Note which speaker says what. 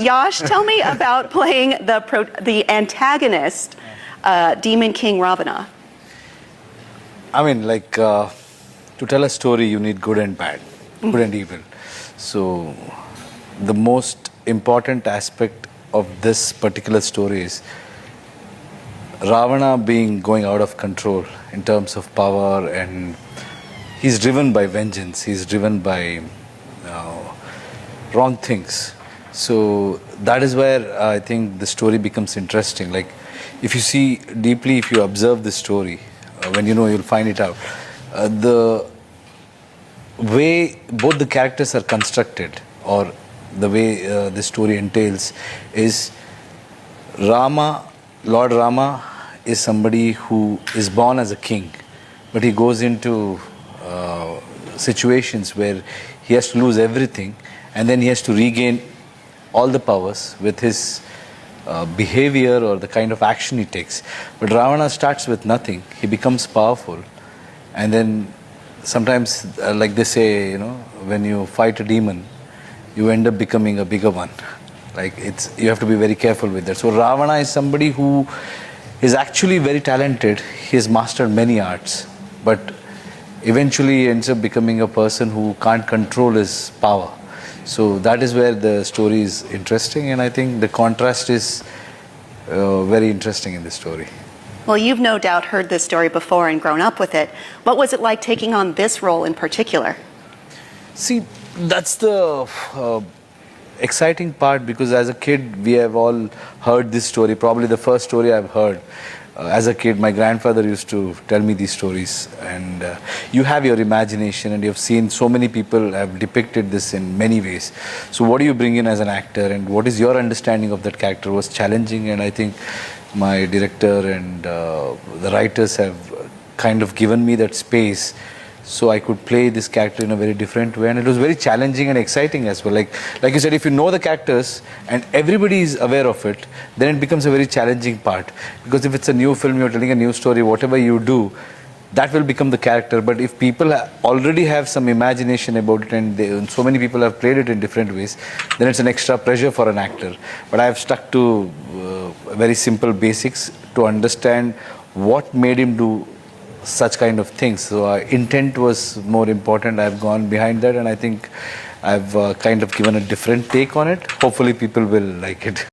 Speaker 1: Yash, tell me about playing the antagonist, Demon King Ravana.
Speaker 2: I mean, to tell a story, you need good and bad, good and evil. So, the most important aspect of this particular story is Ravana going out of control in terms of power, and he's driven by vengeance. He's driven by wrong things. So that is where I think the story becomes interesting. Like, if you see deeply, if you observe the story, when you'll find it out. The way both the characters are constructed, or the way the story entails, is Lord Rama is somebody who is born as a king, but he goes into situations where he has to lose everything, and then he has to regain all the powers with his behavior or the kind of action he takes. But Ravana starts with nothing. He becomes powerful, and then sometimes, like they say, when you fight a demon, you end up becoming a bigger one. You have to be very careful with that. So Ravana is somebody who is actually very talented. He has mastered many arts, but eventually ends up becoming a person who can't control his power. So that is where the story is interesting, and I think the contrast is very interesting in the story.
Speaker 1: Well, you've no doubt heard this story before and grown up with it. What was it like taking on this role in particular?
Speaker 2: See, that's the exciting part, because as a kid we have all heard this story. Probably the first story I've heard as a kid, my grandfather used to tell me these stories, and you have your imagination, and you've seen so many people have depicted this in many ways. So what do you bring in as an actor, and what is your understanding of that character was challenging, and I think my director and the writers have kind of given me that space so I could play this character in a very different way, and it was very challenging and exciting as well. Like you said, if you know the characters and everybody is aware of it, then it becomes a very challenging part. Because if it's a new film, you're telling a new story, whatever you do, that will become the character. But if people already have some imagination about it, and so many people have played it in different ways, then it's an extra pressure for an actor. But I have stuck to very simple basics to understand what made him do such kind of things. So intent was more important. I've gone behind that, and I think I've kind of given a different take on it. Hopefully people will like it.